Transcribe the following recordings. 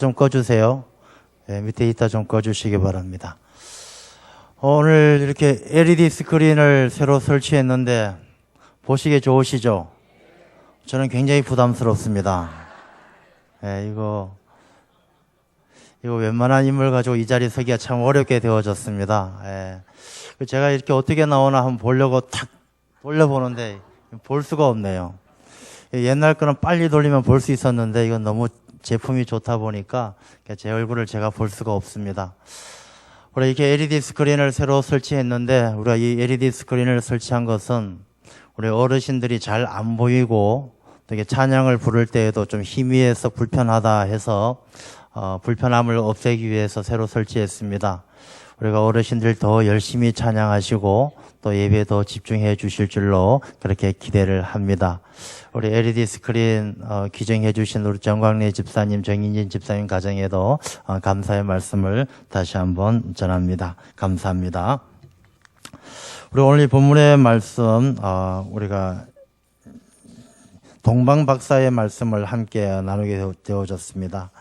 좀 꺼주세요. 네, 밑에 있다 좀 꺼주시기 바랍니다. 오늘 이렇게 LED 스크린을 새로 설치했는데 보시기에 좋으시죠? 저는 굉장히 부담스럽습니다. 네, 이거 웬만한 인물 가지고 이 자리 서기가 참 어렵게 되어졌습니다. 예. 제가 이렇게 어떻게 나오나 한번 보려고 탁 돌려보는데 볼 수가 없네요. 옛날 거는 빨리 돌리면 볼 수 있었는데 이건 너무 제품이 좋다 보니까 제 얼굴을 제가 볼 수가 없습니다. 우리 이렇게 LED 스크린을 새로 설치했는데 우리가 이 LED 스크린을 설치한 것은 우리 어르신들이 잘 안 보이고 되게 찬양을 부를 때에도 좀 희미해서 불편하다 해서 불편함을 없애기 위해서 새로 설치했습니다. 우리가 어르신들 더 열심히 찬양하시고 또 예배에 더 집중해 주실 줄로 그렇게 기대를 합니다. 우리 LED 스크린 기증해 주신 우리 정광래 집사님, 정인진 집사님 가정에도 감사의 말씀을 다시 한번 전합니다. 감사합니다. 우리 오늘 이 본문의 말씀 우리가 동방 박사의 말씀을 함께 나누게 되어졌습니다.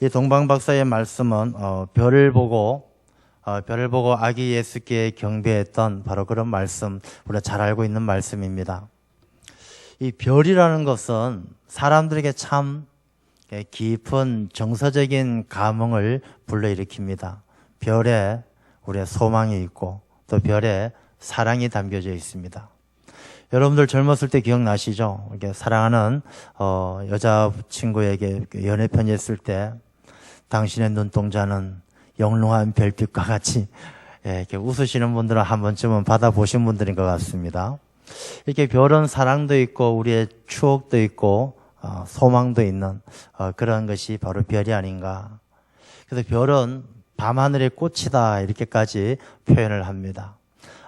이 동방 박사의 말씀은 별을 보고 아기 예수께 경배했던 바로 그런 말씀, 우리가 잘 알고 있는 말씀입니다. 이 별이라는 것은 사람들에게 참 깊은 정서적인 감흥을 불러일으킵니다. 별에 우리의 소망이 있고 또 별에 사랑이 담겨져 있습니다. 여러분들 젊었을 때 기억나시죠? 이렇게 사랑하는 여자친구에게 연애 편지했을 때 당신의 눈동자는 영롱한 별빛과 같이 이렇게 웃으시는 분들은 한 번쯤은 받아보신 분들인 것 같습니다. 이렇게 별은 사랑도 있고 우리의 추억도 있고 소망도 있는 그런 것이 바로 별이 아닌가. 그래서 별은 밤하늘의 꽃이다 이렇게까지 표현을 합니다.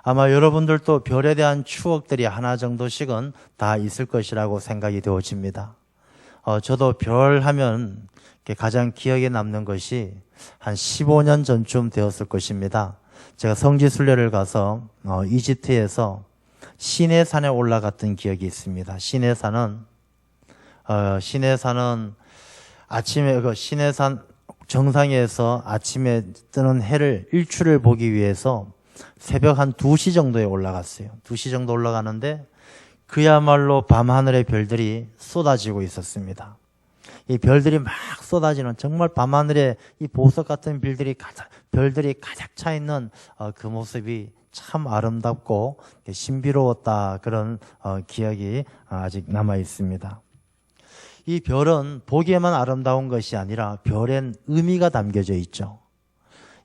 아마 여러분들도 별에 대한 추억들이 하나 정도씩은 다 있을 것이라고 생각이 되어집니다. 저도 별 하면 가장 기억에 남는 것이 한 15년 전쯤 되었을 것입니다. 제가 성지순례를 가서 이집트에서 시내산에 올라갔던 기억이 있습니다. 시내산은 아침에 시내산 정상에서 아침에 뜨는 해를 일출을 보기 위해서 새벽 한 2시 정도에 올라갔어요. 2시 정도 올라가는데 그야말로 밤하늘의 별들이 쏟아지고 있었습니다. 이 별들이 막 쏟아지는 정말 밤하늘에 이 보석 같은 별들이 가득 차 있는 그 모습이 참 아름답고 신비로웠다 그런 기억이 아직 남아 있습니다. 이 별은 보기에만 아름다운 것이 아니라 별엔 의미가 담겨져 있죠.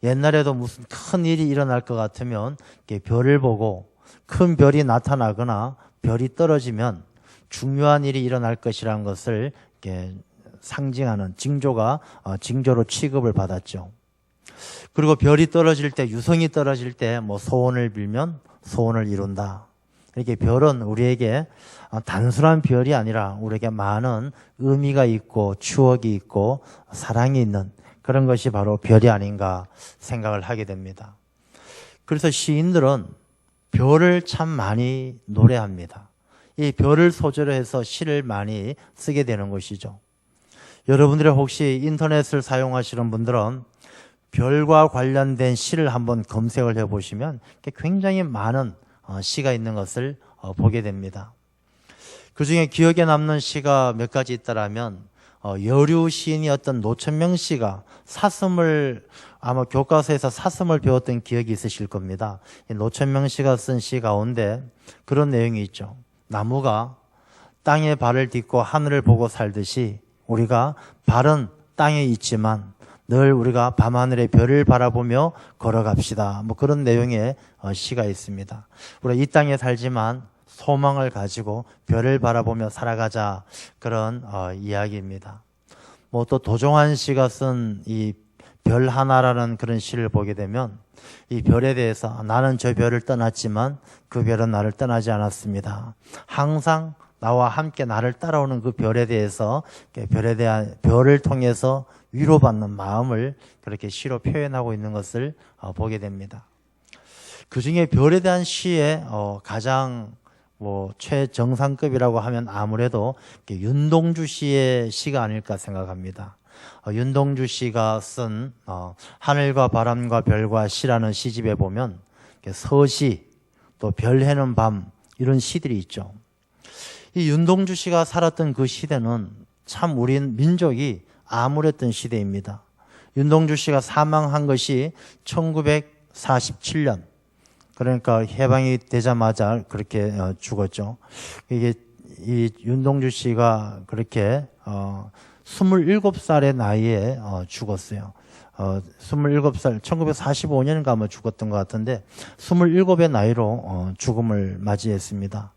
옛날에도 무슨 큰 일이 일어날 것 같으면 별을 보고 큰 별이 나타나거나 별이 떨어지면 중요한 일이 일어날 것이라는 것을 상징하는 징조로 취급을 받았죠. 그리고 별이 떨어질 때, 유성이 떨어질 때 소원을 빌면 소원을 이룬다. 이렇게 별은 우리에게 단순한 별이 아니라 우리에게 많은 의미가 있고 추억이 있고 사랑이 있는 그런 것이 바로 별이 아닌가 생각을 하게 됩니다. 그래서 시인들은 별을 참 많이 노래합니다. 이 별을 소재로 해서 시를 많이 쓰게 되는 것이죠. 여러분들이 혹시 인터넷을 사용하시는 분들은 별과 관련된 시를 한번 검색을 해보시면 굉장히 많은 시가 있는 것을 보게 됩니다. 그중에 기억에 남는 시가 몇 가지 있다라면 여류 시인이었던 노천명 씨가 아마 교과서에서 사슴을 배웠던 기억이 있으실 겁니다. 노천명 씨가 쓴 시 가운데 그런 내용이 있죠. 나무가 땅에 발을 딛고 하늘을 보고 살듯이 우리가 발은 땅에 있지만 늘 우리가 밤하늘의 별을 바라보며 걸어갑시다. 그런 내용의 시가 있습니다. 우리가 이 땅에 살지만 소망을 가지고 별을 바라보며 살아가자 그런 이야기입니다. 또 도종환 씨가 쓴 이 별 하나라는 그런 시를 보게 되면 이 별에 대해서 나는 저 별을 떠났지만 그 별은 나를 떠나지 않았습니다. 항상 나와 함께 나를 따라오는 그 별에 대해서 별을 통해서 위로받는 마음을 그렇게 시로 표현하고 있는 것을 보게 됩니다. 그중에 별에 대한 시에 가장 최정상급이라고 하면 아무래도 윤동주 씨의 시가 아닐까 생각합니다. 윤동주 씨가 쓴 하늘과 바람과 별과 시라는 시집에 보면 서시, 또 별 해는 밤 이런 시들이 있죠. 이 윤동주 씨가 살았던 그 시대는 참 우리 민족이 암울했던 시대입니다. 윤동주 씨가 사망한 것이 1947년, 그러니까 해방이 되자마자 그렇게 죽었죠. 이게 이 윤동주 씨가 그렇게 27살의 나이에 죽었어요. 27살, 1945년인가 아마 죽었던 것 같은데 27의 나이로 죽음을 맞이했습니다.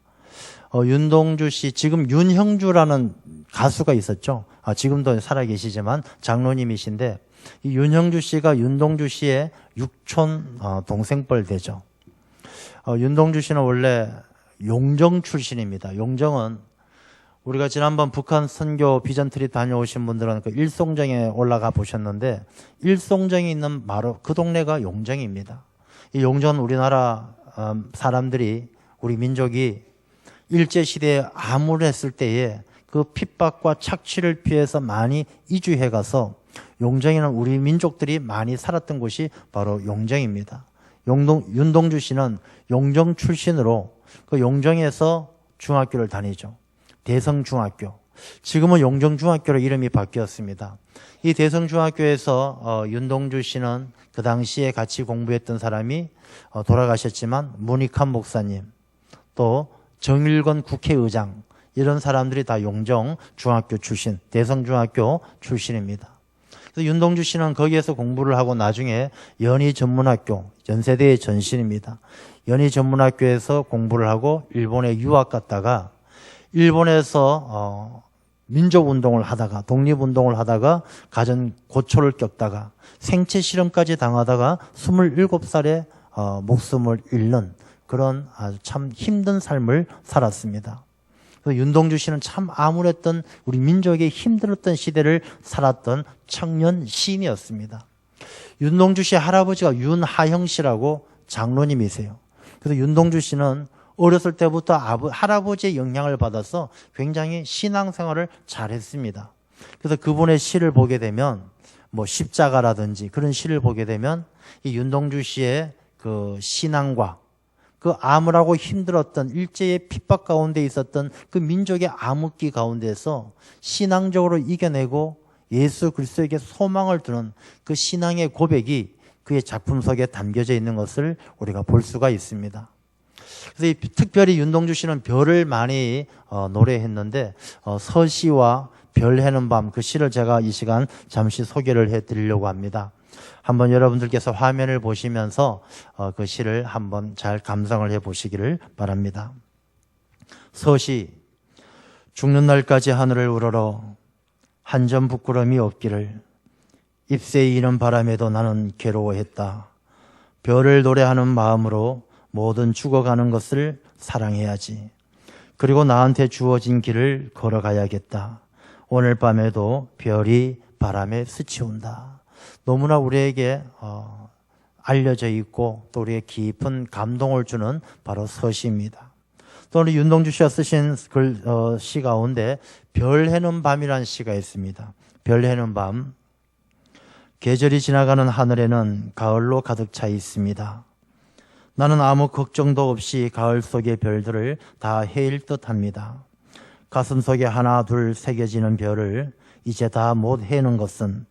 윤동주 씨, 지금 윤형주라는 가수가 있었죠. 지금도 살아계시지만 장로님이신데 이 윤형주 씨가 윤동주 씨의 육촌 동생뻘 되죠. 윤동주 씨는 원래 용정 출신입니다. 용정은 우리가 지난번 북한 선교 비전 트립 다녀오신 분들은 그 일송정에 올라가 보셨는데 일송정이 있는 바로 그 동네가 용정입니다. 이 용정은 우리나라 사람들이, 우리 민족이 일제시대에 암울했을 때에 그 핍박과 착취를 피해서 많이 이주해 가서 용정에는 우리 민족들이 많이 살았던 곳이 바로 용정입니다. 윤동주 씨는 용정 출신으로 그 용정에서 중학교를 다니죠. 대성중학교. 지금은 용정중학교로 이름이 바뀌었습니다. 이 대성중학교에서 윤동주 씨는 그 당시에 같이 공부했던 사람이 돌아가셨지만 문익환 목사님, 또 정일건 국회의장, 이런 사람들이 다 용정중학교 출신, 대성중학교 출신입니다. 그래서 윤동주 씨는 거기에서 공부를 하고 나중에 연희전문학교, 연세대의 전신입니다. 연희전문학교에서 공부를 하고 일본에 유학 갔다가 일본에서 민족운동을 하다가, 독립운동을 하다가 가전 고초를 겪다가 생체 실험까지 당하다가 27살에 목숨을 잃는 그런 아주 참 힘든 삶을 살았습니다. 윤동주 씨는 참 암울했던, 우리 민족의 힘들었던 시대를 살았던 청년 시인이었습니다. 윤동주 씨 할아버지가 윤하형 씨라고 장로님이세요. 그래서 윤동주 씨는 어렸을 때부터 할아버지의 영향을 받아서 굉장히 신앙생활을 잘했습니다. 그래서 그분의 시를 보게 되면 십자가라든지 그런 시를 보게 되면 이 윤동주 씨의 그 신앙과 그 암울하고 힘들었던 일제의 핍박 가운데 있었던 그 민족의 암흑기 가운데서 신앙적으로 이겨내고 예수 그리스도에게 소망을 두는 그 신앙의 고백이 그의 작품 속에 담겨져 있는 것을 우리가 볼 수가 있습니다. 그래서 특별히 윤동주 씨는 별을 많이 노래했는데 서시와 별 해는 밤, 그 시를 제가 이 시간 잠시 소개를 해드리려고 합니다. 한번 여러분들께서 화면을 보시면서 그 시를 한번 잘 감상을 해보시기를 바랍니다. 서시. 죽는 날까지 하늘을 우러러 한 점 부끄럼이 없기를 잎새 이는 바람에도 나는 괴로워했다. 별을 노래하는 마음으로 모든 죽어가는 것을 사랑해야지. 그리고 나한테 주어진 길을 걸어가야겠다. 오늘 밤에도 별이 바람에 스치운다. 너무나 우리에게 알려져 있고 또 우리의 깊은 감동을 주는 바로 서시입니다. 또 우리 윤동주 씨가 쓰신 시 가운데 별 해는 밤이라는 시가 있습니다. 별 해는 밤. 계절이 지나가는 하늘에는 가을로 가득 차 있습니다. 나는 아무 걱정도 없이 가을 속의 별들을 다 헤일 듯합니다. 가슴 속에 하나 둘 새겨지는 별을 이제 다 못 헤는 것은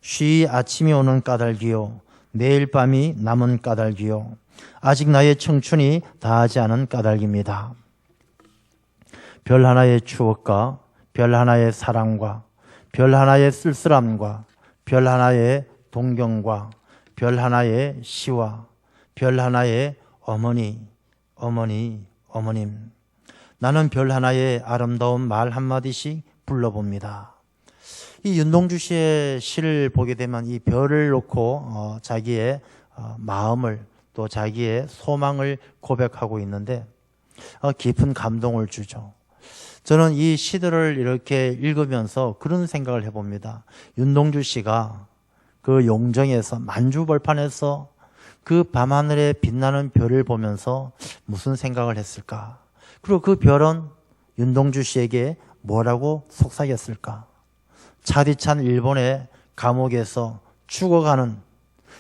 쉬 아침이 오는 까닭이요, 내일 밤이 남은 까닭이요, 아직 나의 청춘이 다하지 않은 까닭입니다. 별 하나의 추억과 별 하나의 사랑과 별 하나의 쓸쓸함과 별 하나의 동경과 별 하나의 시와 별 하나의 어머니, 어머님. 나는 별 하나의 아름다운 말 한마디씩 불러봅니다. 이 윤동주 씨의 시를 보게 되면 이 별을 놓고 자기의 마음을 또 자기의 소망을 고백하고 있는데 깊은 감동을 주죠. 저는 이 시들을 이렇게 읽으면서 그런 생각을 해봅니다. 윤동주 씨가 그 용정에서 만주벌판에서 그 밤하늘에 빛나는 별을 보면서 무슨 생각을 했을까? 그리고 그 별은 윤동주 씨에게 뭐라고 속삭였을까? 차디찬 일본의 감옥에서 죽어가는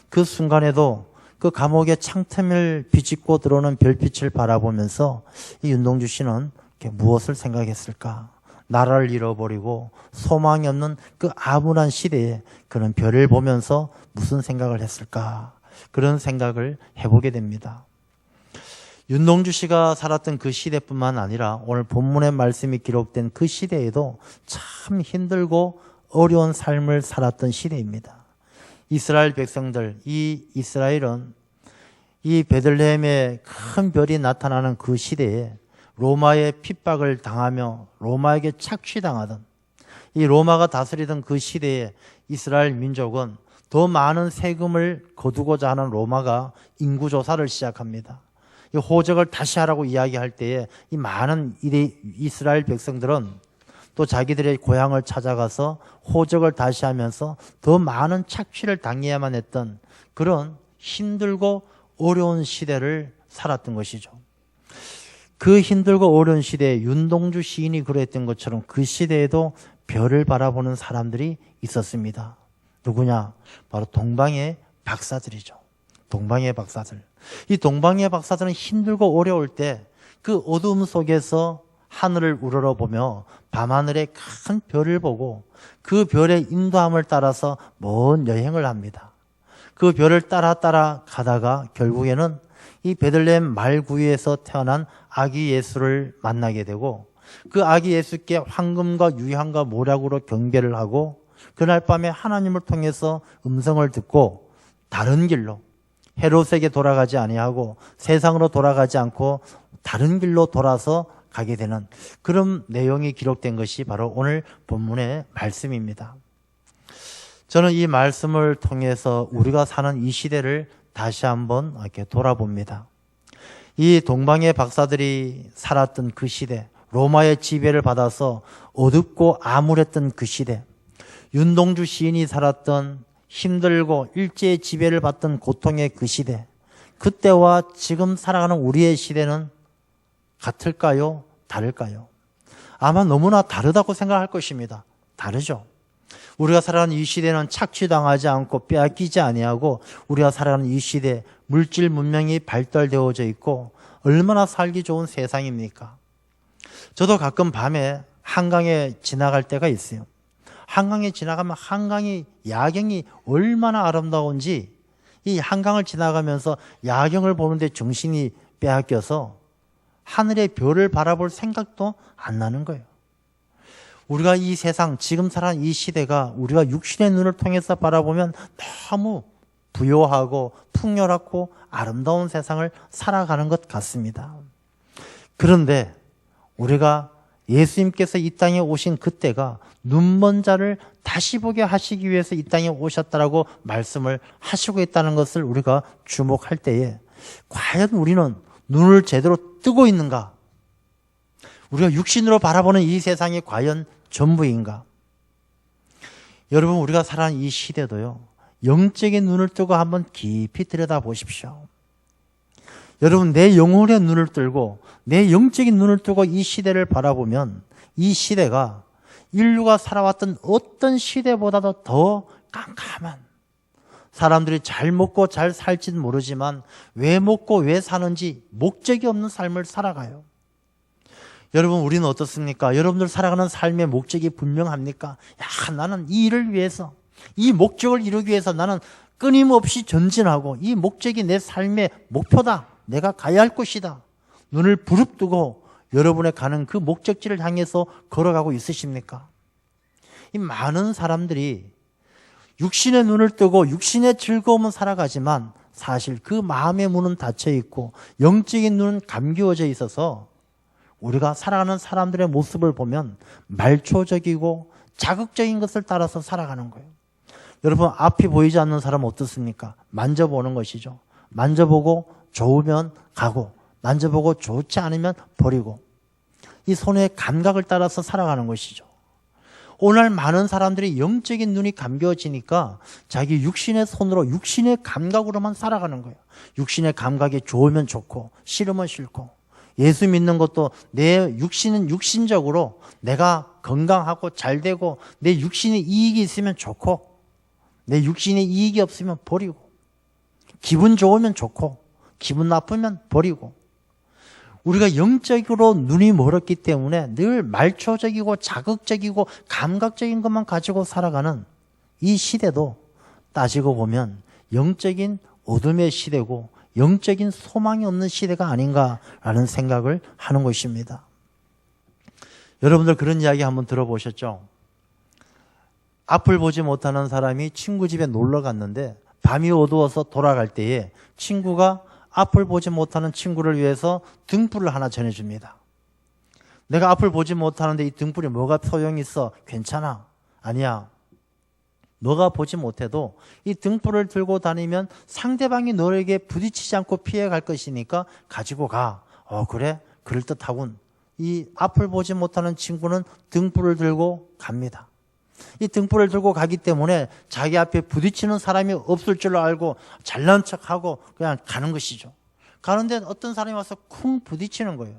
그 순간에도 그 감옥의 창틈을 비집고 들어오는 별빛을 바라보면서 이 윤동주 씨는 무엇을 생각했을까? 나라를 잃어버리고 소망이 없는 그 암울한 시대에 그는 별을 보면서 무슨 생각을 했을까? 그런 생각을 해보게 됩니다. 윤동주 씨가 살았던 그 시대뿐만 아니라 오늘 본문의 말씀이 기록된 그 시대에도 참 힘들고 어려운 삶을 살았던 시대입니다. 이스라엘 백성들, 이 이스라엘은 이 베들레헴에 큰 별이 나타나는 그 시대에 로마의 핍박을 당하며 로마에게 착취당하던 이 로마가 다스리던 그 시대에 이스라엘 민족은 더 많은 세금을 거두고자 하는 로마가 인구조사를 시작합니다. 이 호적을 다시 하라고 이야기할 때에 이 많은 이스라엘 백성들은 또 자기들의 고향을 찾아가서 호적을 다시 하면서 더 많은 착취를 당해야만 했던 그런 힘들고 어려운 시대를 살았던 것이죠. 그 힘들고 어려운 시대에 윤동주 시인이 그랬던 것처럼 그 시대에도 별을 바라보는 사람들이 있었습니다. 누구냐? 바로 동방의 박사들이죠. 동방의 박사들. 이 동방의 박사들은 힘들고 어려울 때 그 어둠 속에서 하늘을 우러러보며 밤하늘에 큰 별을 보고 그 별의 인도함을 따라서 먼 여행을 합니다. 그 별을 따라 가다가 결국에는 이 베들레헴 말구유에서 태어난 아기 예수를 만나게 되고 그 아기 예수께 황금과 유향과 모략으로 경배를 하고 그날 밤에 하나님을 통해서 음성을 듣고 다른 길로 헤롯에게 돌아가지 아니하고 세상으로 돌아가지 않고 다른 길로 돌아서 가게 되는 그런 내용이 기록된 것이 바로 오늘 본문의 말씀입니다. 저는 이 말씀을 통해서 우리가 사는 이 시대를 다시 한번 이렇게 돌아봅니다. 이 동방의 박사들이 살았던 그 시대, 로마의 지배를 받아서 어둡고 암울했던 그 시대, 윤동주 시인이 살았던 힘들고 일제의 지배를 받던 고통의 그 시대, 그때와 지금 살아가는 우리의 시대는 같을까요? 다를까요? 아마 너무나 다르다고 생각할 것입니다. 다르죠. 우리가 살아가는 이 시대는 착취당하지 않고 빼앗기지 아니하고 우리가 살아가는 이 시대 물질 문명이 발달되어져 있고 얼마나 살기 좋은 세상입니까? 저도 가끔 밤에 한강에 지나갈 때가 있어요. 한강에 지나가면 한강이 야경이 얼마나 아름다운지 이 한강을 지나가면서 야경을 보는데 정신이 빼앗겨서 하늘의 별을 바라볼 생각도 안 나는 거예요. 우리가 이 세상, 지금 살아가는 이 시대가 우리가 육신의 눈을 통해서 바라보면 너무 부요하고 풍요롭고 아름다운 세상을 살아가는 것 같습니다. 그런데 우리가 예수님께서 이 땅에 오신 그때가 눈먼 자를 다시 보게 하시기 위해서 이 땅에 오셨다라고 말씀을 하시고 있다는 것을 우리가 주목할 때에 과연 우리는 눈을 제대로 뜨고 있는가? 우리가 육신으로 바라보는 이 세상이 과연 전부인가? 여러분, 우리가 살아가는 이 시대도요, 영적인 눈을 뜨고 한번 깊이 들여다보십시오. 여러분, 내 영혼의 눈을 뜨고 내 영적인 눈을 뜨고 이 시대를 바라보면 이 시대가 인류가 살아왔던 어떤 시대보다도 더 깜깜한, 사람들이 잘 먹고 잘 살지는 모르지만 왜 먹고 왜 사는지 목적이 없는 삶을 살아가요. 여러분, 우리는 어떻습니까? 여러분들 살아가는 삶의 목적이 분명합니까? 야, 나는 이 일을 위해서, 이 목적을 이루기 위해서 나는 끊임없이 전진하고 이 목적이 내 삶의 목표다. 내가 가야 할 곳이다. 눈을 부릅뜨고 여러분의 가는 그 목적지를 향해서 걸어가고 있으십니까? 이 많은 사람들이 육신의 눈을 뜨고 육신의 즐거움은 살아가지만 사실 그 마음의 문은 닫혀 있고 영적인 눈은 감기워져 있어서 우리가 살아가는 사람들의 모습을 보면 말초적이고 자극적인 것을 따라서 살아가는 거예요. 여러분, 앞이 보이지 않는 사람은 어떻습니까? 만져보는 것이죠. 만져보고 좋으면 가고 만져보고 좋지 않으면 버리고 이 손의 감각을 따라서 살아가는 것이죠. 오늘 많은 사람들이 영적인 눈이 감겨지니까 자기 육신의 손으로 육신의 감각으로만 살아가는 거예요. 육신의 감각이 좋으면 좋고 싫으면 싫고 예수 믿는 것도 내 육신은 육신적으로 내가 건강하고 잘 되고 내 육신에 이익이 있으면 좋고 내 육신에 이익이 없으면 버리고 기분 좋으면 좋고 기분 나쁘면 버리고 우리가 영적으로 눈이 멀었기 때문에 늘 말초적이고 자극적이고 감각적인 것만 가지고 살아가는 이 시대도 따지고 보면 영적인 어둠의 시대고 영적인 소망이 없는 시대가 아닌가라는 생각을 하는 것입니다. 여러분들 그런 이야기 한번 들어보셨죠? 앞을 보지 못하는 사람이 친구 집에 놀러 갔는데 밤이 어두워서 돌아갈 때에 친구가 앞을 보지 못하는 친구를 위해서 등불을 하나 전해줍니다. 내가 앞을 보지 못하는데 이 등불이 뭐가 소용이 있어? 괜찮아. 아니야. 너가 보지 못해도 이 등불을 들고 다니면 상대방이 너에게 부딪히지 않고 피해갈 것이니까 가지고 가. 그래? 그럴듯하군. 이 앞을 보지 못하는 친구는 등불을 들고 갑니다. 이 등불을 들고 가기 때문에 자기 앞에 부딪히는 사람이 없을 줄 알고 잘난 척하고 그냥 가는 것이죠. 가는데 어떤 사람이 와서 쿵 부딪히는 거예요.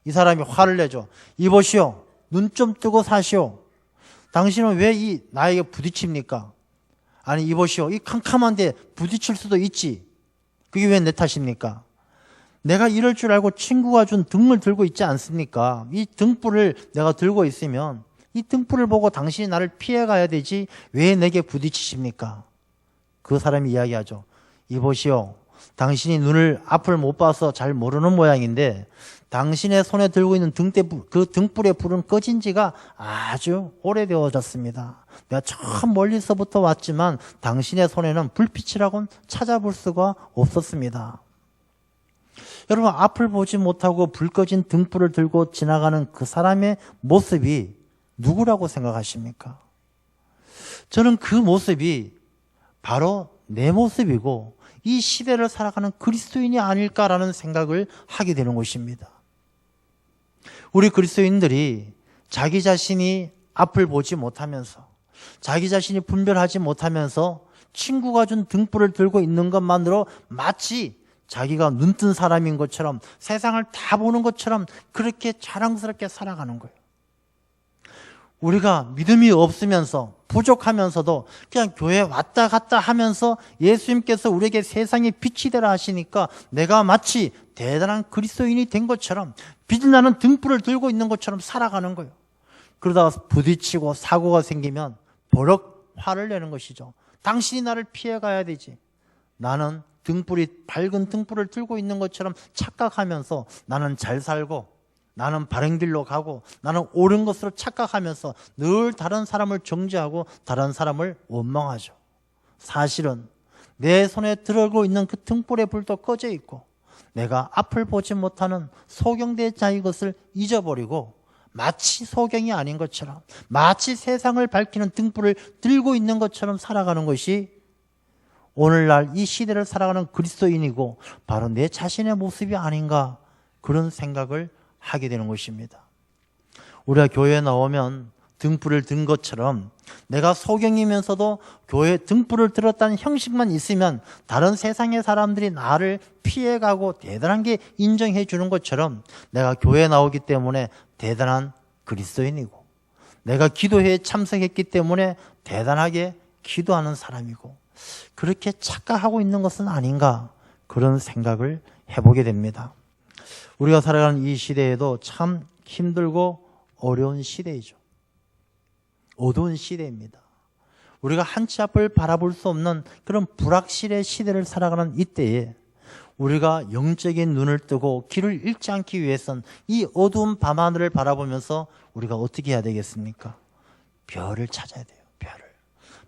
이 사람이 화를 내죠. 이보시오. 눈 좀 뜨고 사시오. 당신은 왜 나에게 부딪힙니까? 아니 이보시오. 이 캄캄한데 부딪힐 수도 있지. 그게 왜 내 탓입니까? 내가 이럴 줄 알고 친구가 준 등을 들고 있지 않습니까? 이 등불을 내가 들고 있으면 이 등불을 보고 당신이 나를 피해가야 되지 왜 내게 부딪히십니까? 그 사람이 이야기하죠. 이보시오. 당신이 눈을 앞을 못 봐서 잘 모르는 모양인데 당신의 손에 들고 있는 그 등불의 불은 꺼진 지가 아주 오래되어졌습니다. 내가 처음 멀리서부터 왔지만 당신의 손에는 불빛이라고는 찾아볼 수가 없었습니다. 여러분 앞을 보지 못하고 불 꺼진 등불을 들고 지나가는 그 사람의 모습이 누구라고 생각하십니까? 저는 그 모습이 바로 내 모습이고 이 시대를 살아가는 그리스도인이 아닐까라는 생각을 하게 되는 것입니다. 우리 그리스도인들이 자기 자신이 앞을 보지 못하면서 자기 자신이 분별하지 못하면서 친구가 준 등불을 들고 있는 것만으로 마치 자기가 눈뜬 사람인 것처럼 세상을 다 보는 것처럼 그렇게 자랑스럽게 살아가는 거예요. 우리가 믿음이 없으면서 부족하면서도 그냥 교회 왔다 갔다 하면서 예수님께서 우리에게 세상의 빛이 되라 하시니까 내가 마치 대단한 그리스도인이 된 것처럼 빛나는 등불을 들고 있는 것처럼 살아가는 거예요. 그러다가 부딪히고 사고가 생기면 버럭 화를 내는 것이죠. 당신이 나를 피해가야 되지. 나는 밝은 등불을 들고 있는 것처럼 착각하면서 나는 잘 살고 나는 바른 길로 가고 나는 옳은 것으로 착각하면서 늘 다른 사람을 정죄하고 다른 사람을 원망하죠. 사실은 내 손에 들고 있는 그 등불의 불도 꺼져 있고 내가 앞을 보지 못하는 소경된 자의 것을 잊어버리고 마치 소경이 아닌 것처럼 마치 세상을 밝히는 등불을 들고 있는 것처럼 살아가는 것이 오늘날 이 시대를 살아가는 그리스도인이고 바로 내 자신의 모습이 아닌가 그런 생각을 하게 되는 것입니다. 우리가 교회에 나오면 등불을 든 것처럼 내가 소경이면서도 교회 등불을 들었다는 형식만 있으면 다른 세상의 사람들이 나를 피해가고 대단한 게 인정해 주는 것처럼 내가 교회에 나오기 때문에 대단한 그리스도인이고 내가 기도회에 참석했기 때문에 대단하게 기도하는 사람이고 그렇게 착각하고 있는 것은 아닌가 그런 생각을 해보게 됩니다. 우리가 살아가는 이 시대에도 참 힘들고 어려운 시대이죠. 어두운 시대입니다. 우리가 한치 앞을 바라볼 수 없는 그런 불확실의 시대를 살아가는 이때에 우리가 영적인 눈을 뜨고 길을 잃지 않기 위해선 이 어두운 밤하늘을 바라보면서 우리가 어떻게 해야 되겠습니까? 별을 찾아야 돼요. 별을.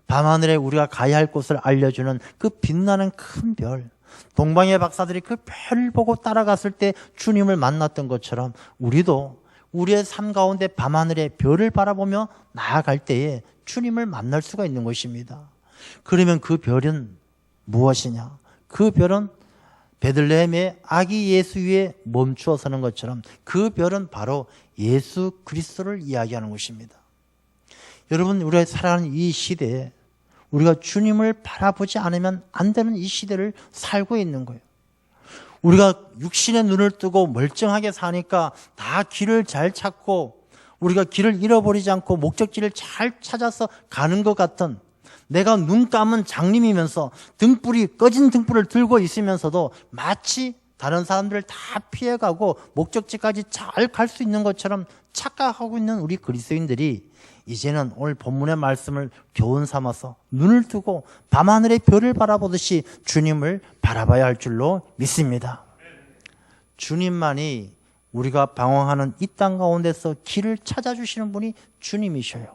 밤하늘에 우리가 가야 할 곳을 알려주는 그 빛나는 큰 별. 동방의 박사들이 그 별을 보고 따라갔을 때 주님을 만났던 것처럼 우리도 우리의 삶 가운데 밤하늘의 별을 바라보며 나아갈 때에 주님을 만날 수가 있는 것입니다. 그러면 그 별은 무엇이냐? 그 별은 베들레헴의 아기 예수 위에 멈추어 서는 것처럼 그 별은 바로 예수 그리스도를 이야기하는 것입니다. 여러분, 우리가 살아가는 이 시대에 우리가 주님을 바라보지 않으면 안 되는 이 시대를 살고 있는 거예요. 우리가 육신의 눈을 뜨고 멀쩡하게 사니까 다 길을 잘 찾고 우리가 길을 잃어버리지 않고 목적지를 잘 찾아서 가는 것 같은, 내가 눈 감은 장님이면서 꺼진 등불을 들고 있으면서도 마치 다른 사람들을 다 피해가고 목적지까지 잘 갈 수 있는 것처럼 착각하고 있는 우리 그리스도인들이 이제는 오늘 본문의 말씀을 교훈 삼아서 눈을 뜨고 밤하늘의 별을 바라보듯이 주님을 바라봐야 할 줄로 믿습니다. 주님만이 우리가 방황하는 이 땅 가운데서 길을 찾아주시는 분이 주님이셔요.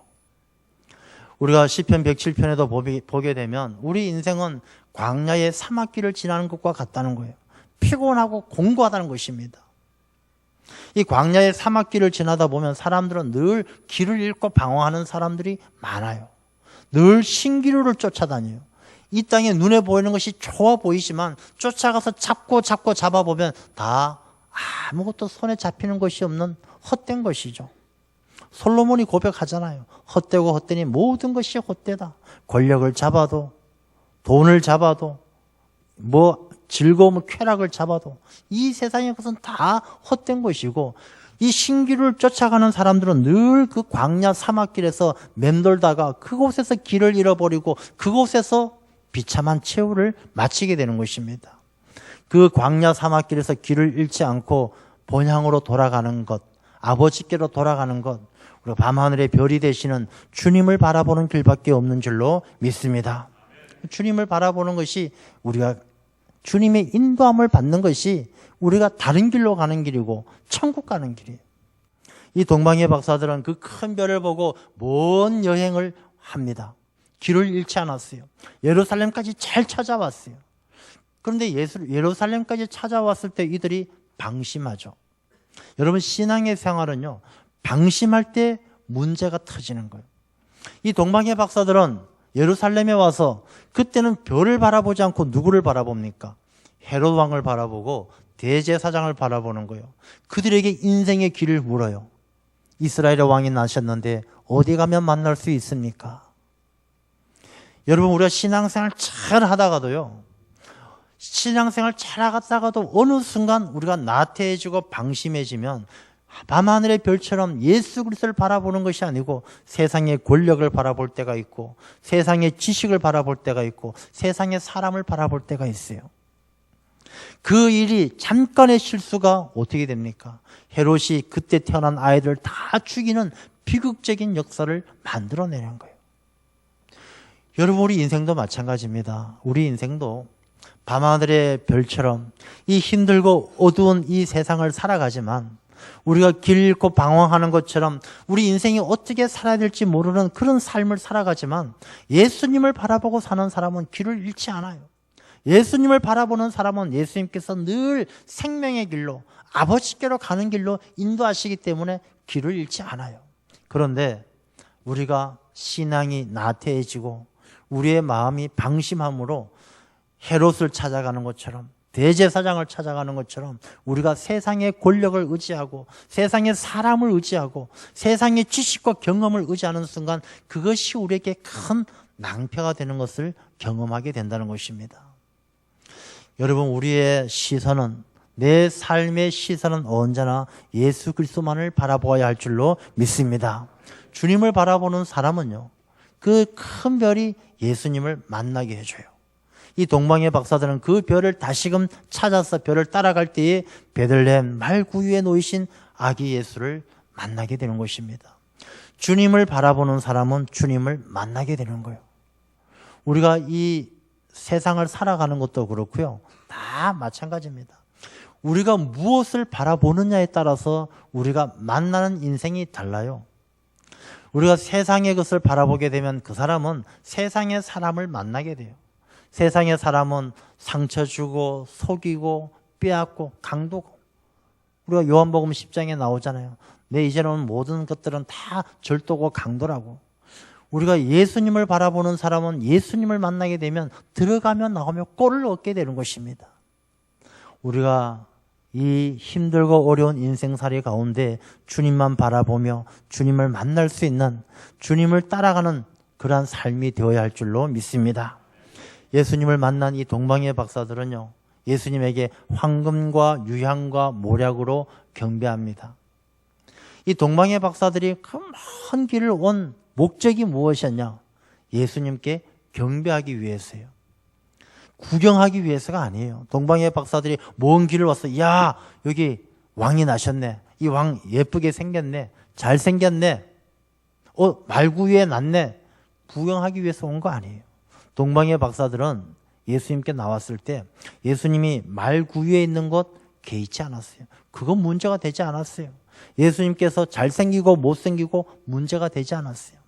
우리가 시편 107편에도 보게 되면 우리 인생은 광야의 사막길을 지나는 것과 같다는 거예요. 피곤하고 공고하다는 것입니다. 이 광야의 사막길을 지나다 보면 사람들은 늘 길을 잃고 방황하는 사람들이 많아요. 늘 신기루를 쫓아다녀요. 이 땅에 눈에 보이는 것이 좋아 보이지만 쫓아가서 잡고 잡아보면 다 아무것도 손에 잡히는 것이 없는 헛된 것이죠. 솔로몬이 고백하잖아요. 헛되고 헛되니 모든 것이 헛되다. 권력을 잡아도, 돈을 잡아도, 즐거움을 쾌락을 잡아도 이 세상의 것은 다 헛된 것이고, 이 신기루를 쫓아가는 사람들은 늘 그 광야 사막길에서 맴돌다가 그곳에서 길을 잃어버리고 그곳에서 비참한 최후를 마치게 되는 것입니다. 그 광야 사막길에서 길을 잃지 않고 본향으로 돌아가는 것, 아버지께로 돌아가는 것, 우리가 밤하늘의 별이 되시는 주님을 바라보는 길밖에 없는 줄로 믿습니다. 주님을 바라보는 것이, 우리가 주님의 인도함을 받는 것이 우리가 다른 길로 가는 길이고 천국 가는 길이에요. 이 동방의 박사들은 그 큰 별을 보고 먼 여행을 합니다. 길을 잃지 않았어요. 예루살렘까지 잘 찾아왔어요. 그런데 예루살렘까지 찾아왔을 때 이들이 방심하죠. 여러분, 신앙의 생활은요, 방심할 때 문제가 터지는 거예요. 이 동방의 박사들은 예루살렘에 와서 그때는 별을 바라보지 않고 누구를 바라봅니까? 헤롯 왕을 바라보고 대제사장을 바라보는 거예요. 그들에게 인생의 길을 물어요. 이스라엘의 왕이 나셨는데 어디 가면 만날 수 있습니까? 여러분, 우리가 신앙생활 잘 하다가도요, 신앙생활 잘 하다가도 어느 순간 우리가 나태해지고 방심해지면 밤하늘의 별처럼 예수 그리스도를 바라보는 것이 아니고 세상의 권력을 바라볼 때가 있고, 세상의 지식을 바라볼 때가 있고, 세상의 사람을 바라볼 때가 있어요. 그 일이 잠깐의 실수가 어떻게 됩니까? 헤롯이 그때 태어난 아이들을 다 죽이는 비극적인 역사를 만들어내는 거예요. 여러분, 우리 인생도 마찬가지입니다. 우리 인생도 밤하늘의 별처럼 이 힘들고 어두운 이 세상을 살아가지만, 우리가 길 잃고 방황하는 것처럼 우리 인생이 어떻게 살아야 될지 모르는 그런 삶을 살아가지만, 예수님을 바라보고 사는 사람은 길을 잃지 않아요. 예수님을 바라보는 사람은 예수님께서 늘 생명의 길로, 아버지께로 가는 길로 인도하시기 때문에 길을 잃지 않아요. 그런데 우리가 신앙이 나태해지고 우리의 마음이 방심함으로 헤롯을 찾아가는 것처럼, 대제사장을 찾아가는 것처럼 우리가 세상의 권력을 의지하고 세상의 사람을 의지하고 세상의 지식과 경험을 의지하는 순간 그것이 우리에게 큰 낭패가 되는 것을 경험하게 된다는 것입니다. 여러분, 우리의 시선은, 내 삶의 시선은 언제나 예수 그리스도만을 바라보아야 할 줄로 믿습니다. 주님을 바라보는 사람은요, 그 큰 별이 예수님을 만나게 해줘요. 이 동방의 박사들은 그 별을 다시금 찾아서 별을 따라갈 때에 베들레헴 말구 위에 놓이신 아기 예수를 만나게 되는 것입니다. 주님을 바라보는 사람은 주님을 만나게 되는 거예요. 우리가 이 세상을 살아가는 것도 그렇고요, 다 마찬가지입니다. 우리가 무엇을 바라보느냐에 따라서 우리가 만나는 인생이 달라요. 우리가 세상의 것을 바라보게 되면 그 사람은 세상의 사람을 만나게 돼요. 세상의 사람은 상처 주고 속이고 빼앗고 강도고, 우리가 요한복음 10장에 나오잖아요. 내 이제는 모든 것들은 다 절도고 강도라고. 우리가 예수님을 바라보는 사람은 예수님을 만나게 되면 들어가면 나오면 꼴을 얻게 되는 것입니다. 우리가 이 힘들고 어려운 인생살이 가운데 주님만 바라보며 주님을 만날 수 있는, 주님을 따라가는 그러한 삶이 되어야 할 줄로 믿습니다. 예수님을 만난 이 동방의 박사들은요, 예수님에게 황금과 유향과 모략으로 경배합니다. 이 동방의 박사들이 그 먼 길을 온 목적이 무엇이었냐? 예수님께 경배하기 위해서요. 구경하기 위해서가 아니에요. 동방의 박사들이 먼 길을 와서 야, 여기 왕이 나셨네. 이 왕 예쁘게 생겼네. 잘생겼네. 말구유에 났네. 구경하기 위해서 온 거 아니에요. 동방의 박사들은 예수님께 나왔을 때 예수님이 말구유에 있는 것 개의치 않았어요. 그건 문제가 되지 않았어요. 예수님께서 잘생기고 못생기고 문제가 되지 않았어요.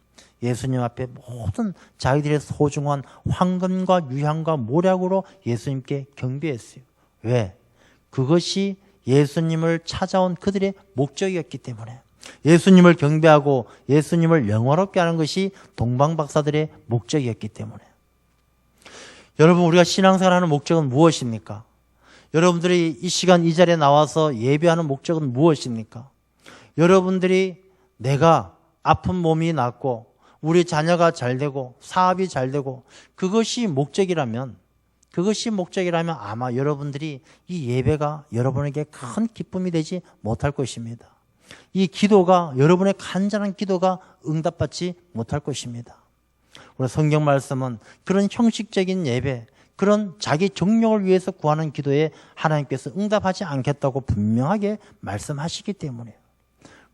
예수님 앞에 모든 자기들의 소중한 황금과 유향과 모략으로 예수님께 경배했어요. 왜? 그것이 예수님을 찾아온 그들의 목적이었기 때문에. 예수님을 경배하고 예수님을 영화롭게 하는 것이 동방박사들의 목적이었기 때문에. 여러분, 우리가 신앙생활하는 목적은 무엇입니까? 여러분들이 이 시간 이 자리에 나와서 예배하는 목적은 무엇입니까? 여러분들이 내가 아픈 몸이 낫고 우리 자녀가 잘 되고 사업이 잘 되고 그것이 목적이라면 아마 여러분들이 이 예배가 여러분에게 큰 기쁨이 되지 못할 것입니다. 이 기도가, 여러분의 간절한 기도가 응답받지 못할 것입니다. 우리 성경 말씀은 그런 형식적인 예배, 그런 자기 정욕을 위해서 구하는 기도에 하나님께서 응답하지 않겠다고 분명하게 말씀하시기 때문에요.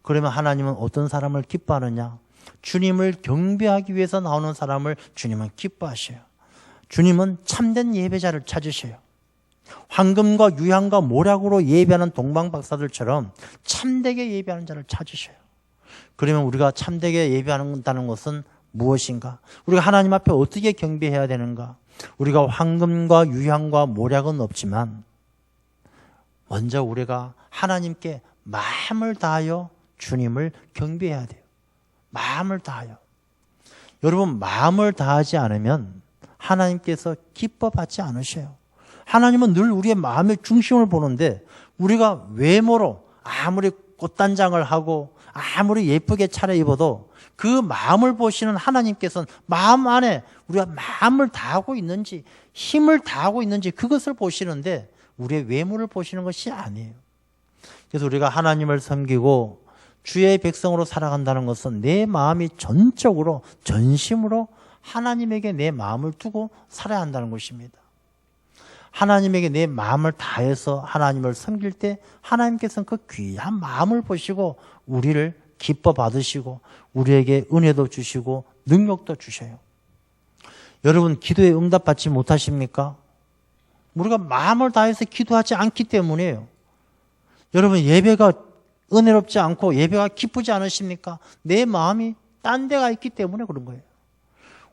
그러면 하나님은 어떤 사람을 기뻐하느냐? 주님을 경배하기 위해서 나오는 사람을 주님은 기뻐하셔요. 주님은 참된 예배자를 찾으셔요. 황금과 유향과 모략으로 예배하는 동방박사들처럼 참되게 예배하는 자를 찾으셔요. 그러면 우리가 참되게 예배한다는 것은 무엇인가? 우리가 하나님 앞에 어떻게 경배해야 되는가? 우리가 황금과 유향과 모략은 없지만 먼저 우리가 하나님께 마음을 다하여 주님을 경배해야 돼요. 마음을 다하여. 여러분, 마음을 다하지 않으면 하나님께서 기뻐받지 않으셔요. 하나님은 늘 우리의 마음의 중심을 보는데 우리가 외모로 아무리 꽃단장을 하고 아무리 예쁘게 차려입어도 그 마음을 보시는 하나님께서는 마음 안에 우리가 마음을 다하고 있는지 힘을 다하고 있는지 그것을 보시는데 우리의 외모를 보시는 것이 아니에요. 그래서 우리가 하나님을 섬기고 주의 백성으로 살아간다는 것은 내 마음이 전적으로 전심으로 하나님에게 내 마음을 두고 살아야 한다는 것입니다. 하나님에게 내 마음을 다해서 하나님을 섬길 때 하나님께서는 그 귀한 마음을 보시고 우리를 기뻐 받으시고 우리에게 은혜도 주시고 능력도 주셔요. 여러분, 기도에 응답받지 못하십니까? 우리가 마음을 다해서 기도하지 않기 때문이에요. 여러분, 예배가 은혜롭지 않고 예배가 기쁘지 않으십니까? 내 마음이 딴 데가 있기 때문에 그런 거예요.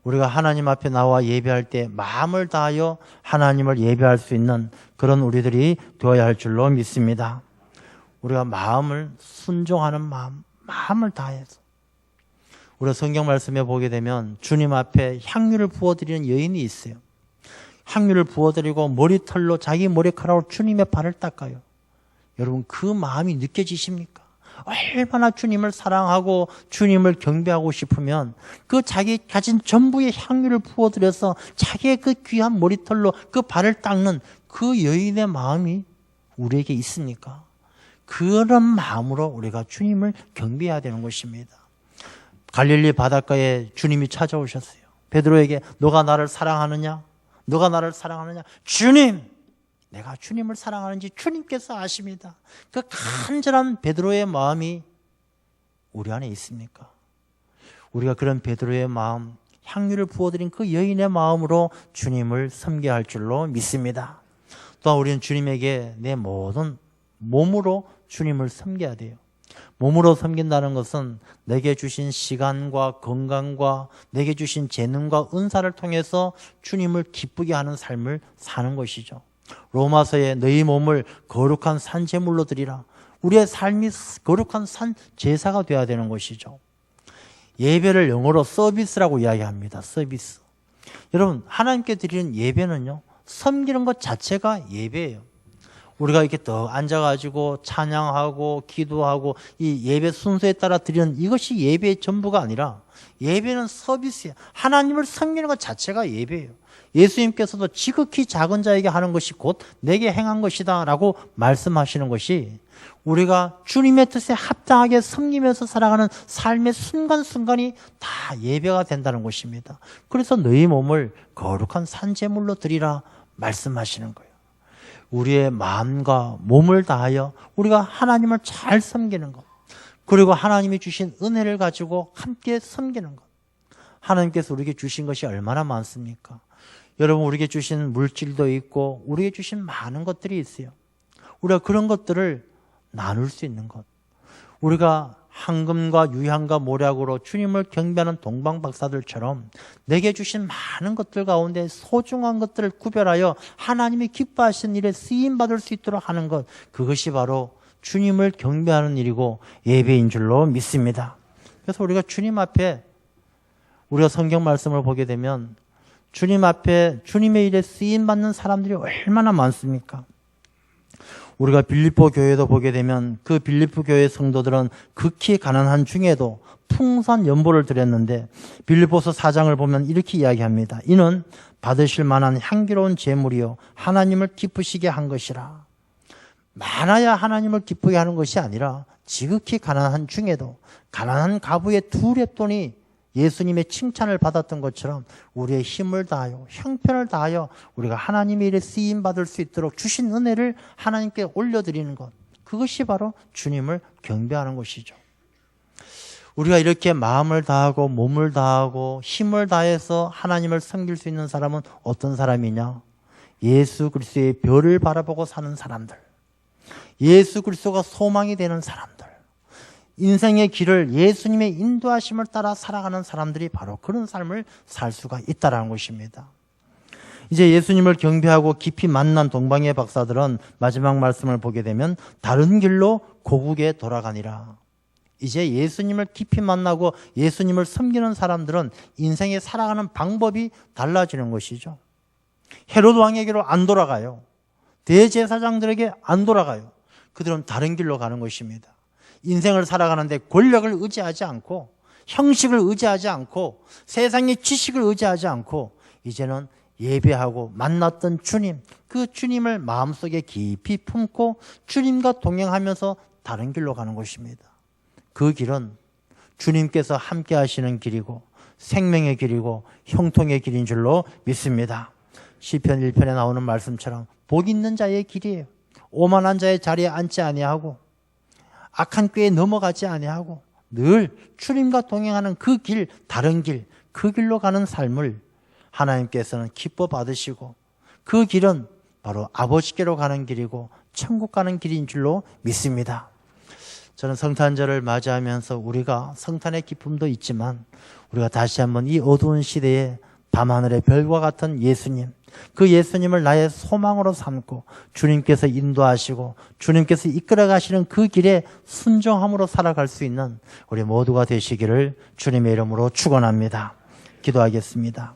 우리가 하나님 앞에 나와 예배할 때 마음을 다하여 하나님을 예배할 수 있는 그런 우리들이 되어야 할 줄로 믿습니다. 우리가 마음을 순종하는 마음을 다해서. 우리가 성경 말씀에 보게 되면 주님 앞에 향유를 부어드리는 여인이 있어요. 향유를 부어드리고 머리털로 자기 머리카락으로 주님의 발을 닦아요. 여러분, 그 마음이 느껴지십니까? 얼마나 주님을 사랑하고 주님을 경배하고 싶으면 그 자기 가진 전부의 향유를 부어들여서 자기의 그 귀한 머리털로 그 발을 닦는 그 여인의 마음이 우리에게 있습니까? 그런 마음으로 우리가 주님을 경배해야 되는 것입니다. 갈릴리 바닷가에 주님이 찾아오셨어요. 베드로에게 너가 나를 사랑하느냐? 너가 나를 사랑하느냐? 주님! 내가 주님을 사랑하는지 주님께서 아십니다. 그 간절한 베드로의 마음이 우리 안에 있습니까? 우리가 그런 베드로의 마음, 향유를 부어드린 그 여인의 마음으로 주님을 섬겨야 할 줄로 믿습니다. 또한 우리는 주님에게 내 모든 몸으로 주님을 섬겨야 돼요. 몸으로 섬긴다는 것은 내게 주신 시간과 건강과 내게 주신 재능과 은사를 통해서 주님을 기쁘게 하는 삶을 사는 것이죠. 로마서에 너희 몸을 거룩한 산 제물로 드리라. 우리의 삶이 거룩한 산 제사가 되어야 되는 것이죠. 예배를 영어로 서비스라고 이야기합니다. 서비스. 여러분, 하나님께 드리는 예배는요, 섬기는 것 자체가 예배예요. 우리가 이렇게 더 앉아가지고 찬양하고 기도하고 이 예배 순서에 따라 드리는 이것이 예배의 전부가 아니라 예배는 서비스예요. 하나님을 섬기는 것 자체가 예배예요. 예수님께서도 지극히 작은 자에게 하는 것이 곧 내게 행한 것이다 라고 말씀하시는 것이 우리가 주님의 뜻에 합당하게 섬기면서 살아가는 삶의 순간순간이 다 예배가 된다는 것입니다. 그래서 너희 몸을 거룩한 산제물로 드리라 말씀하시는 거예요. 우리의 마음과 몸을 다하여 우리가 하나님을 잘 섬기는 것, 그리고 하나님이 주신 은혜를 가지고 함께 섬기는 것. 하나님께서 우리에게 주신 것이 얼마나 많습니까? 여러분, 우리에게 주신 물질도 있고 우리에게 주신 많은 것들이 있어요. 우리가 그런 것들을 나눌 수 있는 것. 우리가 황금과 유향과 모략으로 주님을 경배하는 동방박사들처럼 내게 주신 많은 것들 가운데 소중한 것들을 구별하여 하나님이 기뻐하시는 일에 쓰임받을 수 있도록 하는 것, 그것이 바로 주님을 경배하는 일이고 예배인 줄로 믿습니다. 그래서 우리가 주님 앞에, 우리가 성경 말씀을 보게 되면 주님 앞에 주님의 일에 쓰임받는 사람들이 얼마나 많습니까? 우리가 빌립보 교회도 보게 되면 그 빌립보 교회 성도들은 극히 가난한 중에도 풍성한 연보를 드렸는데 빌립보서 4장을 보면 이렇게 이야기합니다. 이는 받으실 만한 향기로운 제물이요 하나님을 기쁘시게 한 것이라. 많아야 하나님을 기쁘게 하는 것이 아니라 지극히 가난한 중에도 가난한 가부의 2렙돈이 예수님의 칭찬을 받았던 것처럼 우리의 힘을 다하여 형편을 다하여 우리가 하나님의 일에 쓰임받을 수 있도록 주신 은혜를 하나님께 올려드리는 것, 그것이 바로 주님을 경배하는 것이죠. 우리가 이렇게 마음을 다하고 몸을 다하고 힘을 다해서 하나님을 섬길 수 있는 사람은 어떤 사람이냐? 예수 그리스도의 별을 바라보고 사는 사람들, 예수 그리스도가 소망이 되는 사람들, 인생의 길을 예수님의 인도하심을 따라 살아가는 사람들이 바로 그런 삶을 살 수가 있다는 것입니다. 이제 예수님을 경배하고 깊이 만난 동방의 박사들은 마지막 말씀을 보게 되면 다른 길로 고국에 돌아가니라. 이제 예수님을 깊이 만나고 예수님을 섬기는 사람들은 인생에 살아가는 방법이 달라지는 것이죠. 헤로드 왕에게로 안 돌아가요. 대제사장들에게 안 돌아가요. 그들은 다른 길로 가는 것입니다. 인생을 살아가는데 권력을 의지하지 않고 형식을 의지하지 않고 세상의 지식을 의지하지 않고 이제는 예배하고 만났던 주님, 그 주님을 마음속에 깊이 품고 주님과 동행하면서 다른 길로 가는 것입니다. 그 길은 주님께서 함께 하시는 길이고 생명의 길이고 형통의 길인 줄로 믿습니다. 시편 1편에 나오는 말씀처럼 복 있는 자의 길이에요. 오만한 자의 자리에 앉지 아니하고 악한 꾀에 넘어가지 아니하고 늘 주님과 동행하는 그 길, 다른 길, 그 길로 가는 삶을 하나님께서는 기뻐 받으시고 그 길은 바로 아버지께로 가는 길이고 천국 가는 길인 줄로 믿습니다. 저는 성탄절을 맞이하면서 우리가 성탄의 기쁨도 있지만 우리가 다시 한번 이 어두운 시대에 밤하늘의 별과 같은 예수님, 그 예수님을 나의 소망으로 삼고 주님께서 인도하시고 주님께서 이끌어 가시는 그 길에 순종함으로 살아갈 수 있는 우리 모두가 되시기를 주님의 이름으로 축원합니다. 기도하겠습니다.